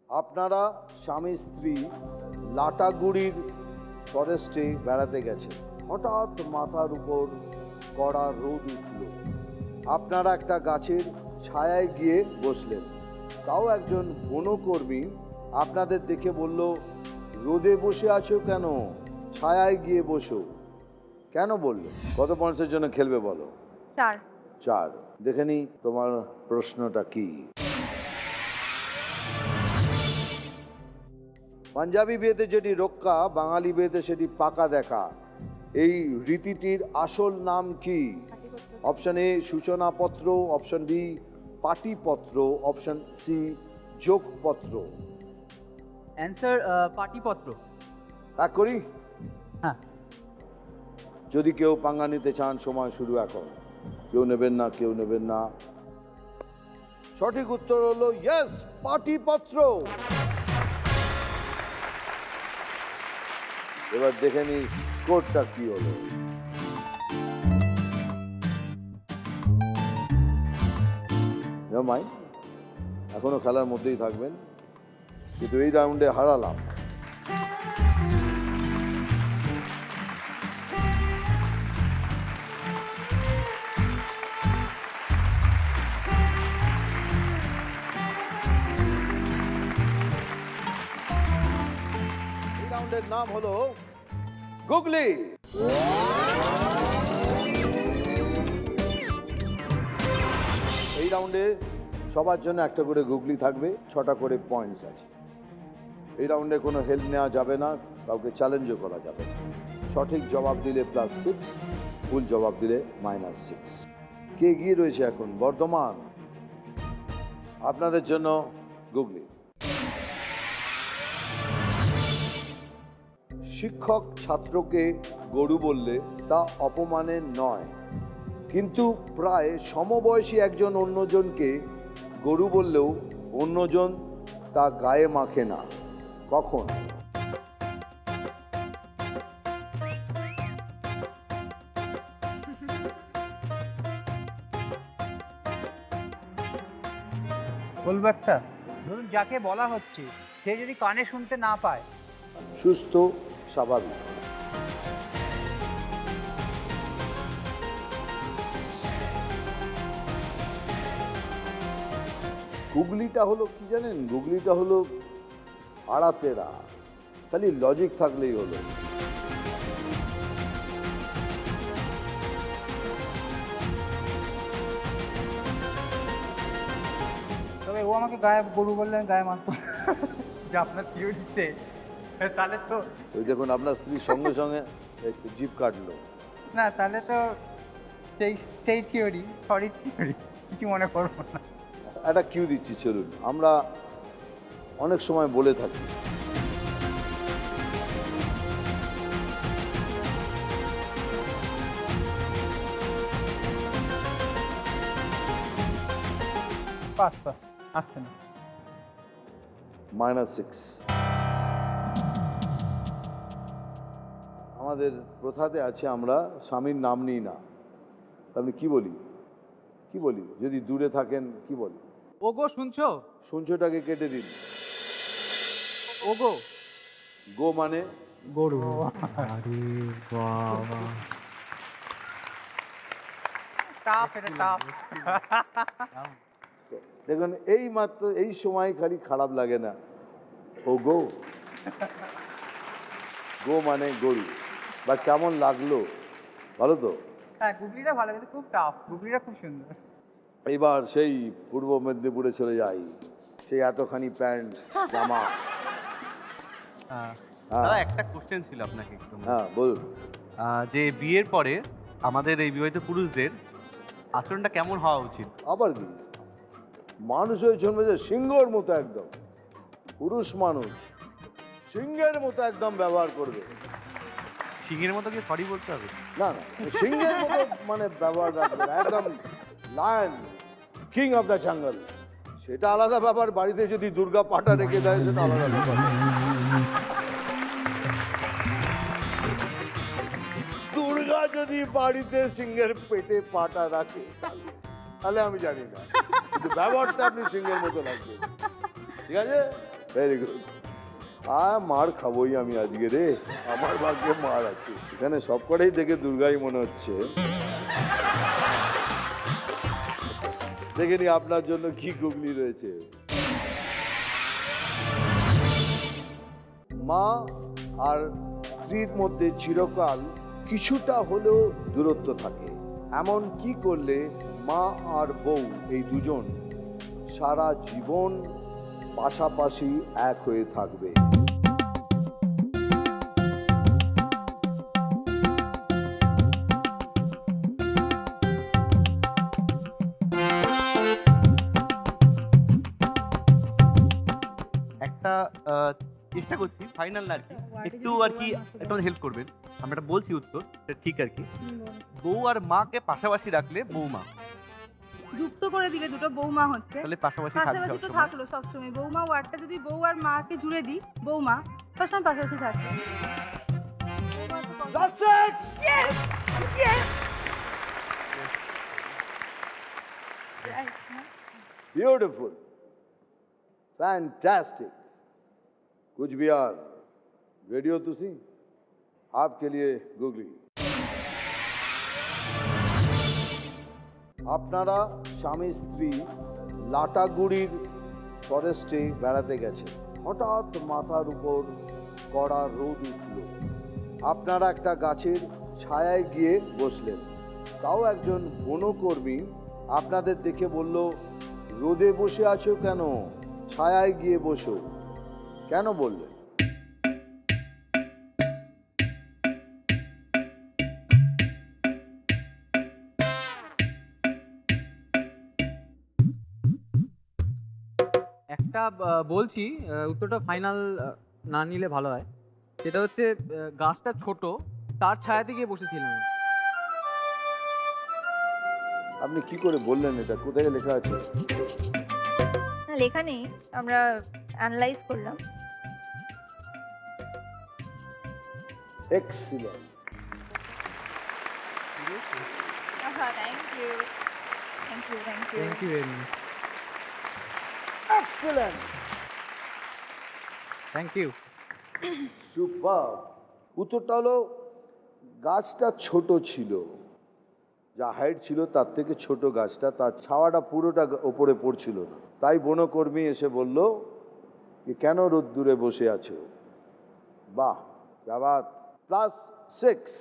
আপনারা স্বামী স্ত্রী লাটাগুড়ির ফরেস্টে বেড়াতে গেছে। হঠাৎ মাথার উপর কড়া রোদ উঠল। আপনারা একটা গাছের ছায়ায় গিয়ে বসলেন। তাও একজন বনকর্মী আপনাদের দেখে বলল, রোদে বসে আছো কেন, ছায়ায় গিয়ে বসো। কেন বললো? কত পয়েন্টসের জন্য খেলবে বলো? 4। 4। দেখে নি তোমার প্রশ্নটা কি। পাঞ্জাবি বিয়েতে যেটি রক্ষা, বাঙালি বিয়েতে সেটি পাকা দেখা। এই রীতিটির আসল নাম কি? অপশন এ সূচনাপত্র, অপশন বি পাটিপত্র, অপশন সি যোগপত্র। অ্যান্সার পাটিপত্র। এক করি? হ্যাঁ। যদি কেউ পাঙ্গা নিতে চান, সময় শুরু এখন। কেউ নেবেন না, কেউ নেবেন না। সঠিক উত্তর হলো ইয়েস, পাটিপত্র। এবার দেখে নি স্কোরটা কি হলো। মাই এখনো খেলার মধ্যেই থাকবেন, কিন্তু এই রাউন্ডে হারালাম। এই রাউন্ডের নাম হলো গুগলি। এই রাউন্ডে সবার জন্য একটা করে গুগলি থাকবে, 6টা করে পয়েন্টস আছে। এই রাউন্ডে কোনো হেল্প নেওয়া যাবে না, কাউকে চ্যালেঞ্জও করা যাবে না। সঠিক জবাব দিলে +6, ভুল জবাব দিলে -6। কে এগিয়ে রয়েছে এখন? বর্ধমান। আপনাদের জন্য গুগলি। শিক্ষক ছাত্রকে গরু বললে তা অপমানের নয়, কিন্তু প্রায় সমবয়সী একজন অন্যজনকে গরু বললেও অন্যজন তা গায়ে মাখে না। কখন? বলবো একটা, ধরুন যাকে বলা হচ্ছে সে যদি কানে শুনতে না পায়। সুস্থ, স্বাভাবিক। গুগলিটা হলো কি জানেন? গুগলিটা হলো আড়াতেরা, খালি লজিক থাকলেই হলো। তবে ও আমাকে গায়ে গরু বললে আমি গায়ে মারতো যে আপনার থিওরিতে, তাহলে তো ওই দেখুন আপনার স্ত্রী সঙ্গে সঙ্গে একটু জিভ কাটলো। না, তাহলে তো সেই সেই থিওরি, সরি থিওরি, কিছু মনে করবো না। একটা কিউ দিচ্ছি, চলুন। আমরা অনেক সময় বলে থাকি, পাস পাস আসছে না। -6। আমাদের প্রথাতে আছে আমরা স্বামীর নাম নিই না। আপনি কি বলি? কি বলি যদি দূরে থাকেন? কি বলি? ওগো শুনছো? শুনছোটাকে কেটে দিন। ওগো গো মানে গরু। আরে বাবা, টাফ, এটা টাফ। দেখুন, এই মাত্র এই সময় খালি খারাপ লাগে না। ও গো, গো মানে গরু। বা কেমন লাগলো? ভালো তো? হ্যাঁ, গুগলিটা ভালো, কিন্তু খুব টাফ। গুগলিটা খুব সুন্দর। এইবার সেই পূর্ব মেদিনীপুরে চলে যাই। সেই এতখানি প্যান্ট জামা। হ্যাঁ। দাদা একটা কোশ্চেন ছিল আপনাকে একটু। হ্যাঁ বলুন। যে বিয়ের পরে আমাদের এই বিবাহিত পুরুষদের আচরণটা কেমন হওয়া উচিত? আবার কি, মানুষ হয়ে জন্মেছে সিংহর মতো, একদম পুরুষ মানুষ সিংহের মতো একদম ব্যবহার করবে। সিংহের মতো কি সরি বলতে হবে? না না, সিংহের মতো মানে ব্যবহার রাখবে না, একদম lion, king of the jungle. সেটা আলাদা ব্যাপার। বাড়িতে যদি দুর্গা পাটা রেখে দেয় সেটা আলাদা ব্যাপার। দুর্গা যদি বাড়িতে সিংহের পেটে পাটা রাখে তাহলে আমি জানি না, কিন্তু ব্যবহারটা আপনি সিংহের মতো রাখবেন। ঠিক আছে? Very good. মার খাবোই আমি আজকে রে, আমার ভাগ্যে মার আছে। এখানে সব কটাই দেখে দুর্গাই মনে হচ্ছে। দেখে নি আপনার জন্য কি গুগলি রয়েছে। মা আর স্ত্রীর মধ্যে চিরকাল কিছুটা হলেও দূরত্ব থাকে। এমন কি করলে মা আর বউ এই দুজন সারা জীবন পাশাপাশি এক হয়ে থাকবে? একটা চেষ্টা করছি, ফাইনাল না আর কি, একটু আর কি একটু হেল্প করবেন। আমরা এটা বলছি উত্তর, এটা ঠিক আর কি। বউ আর মাকে পাশাপাশি রাখলে বৌমা, যুক্ত করে দিলে দুটো বৌমা হচ্ছে। তাহলে পাশাপাশি থাকবে পাশাপাশি তো সবসময়। থাকলো সবসময়। বৌমা ওয়ার্ডটা যদি বউ আর মাকে জুড়ে দিই, বৌমা সবসময় পাশাপাশি থাকবে। That's it! Yes! Yes! Right, huh? Beautiful. Fantastic. कुछ भी यार रेडियो तुसी आपके लिए गुगली। আপনারা স্বামী স্ত্রী লাটাগুড়ির ফরেস্টে বেড়াতে গেছে। হঠাৎ মাথার উপর কড়া রোদ উঠল। আপনারা একটা গাছের ছায়ায় গিয়ে বসলেন। তাও একজন বনকর্মী আপনাদের দেখে বলল, রোদে বসে আছো কেন, ছায়ায় গিয়ে বসো। কেন বললেন? একটা বলছি, উত্তরটা ফাইনাল না নিলে ভালো হয়। সেটা হচ্ছে গাছটা ছোট, তার ছায়াতে গিয়ে বসেছিলাম। আপনি কি করে বললেন এটা? কোথায় লেখা আছে? না, লেখা নেই, আমরা অ্যানালাইজ করলাম। Excellent. Thank you, thank you, thank you. Thank you very much. Excellent. Thank you. Super. উত্তরটা হলো গাছটা ছোট ছিল, যা হাইট ছিল তার থেকে ছোট গাছটা, তার ছাওয়াটা পুরোটা ওপরে পড়ছিল না। তাই বনকর্মী এসে বলল যে কেন রোদ্দুরে বসে আছো। বাহ, বাবা। +6।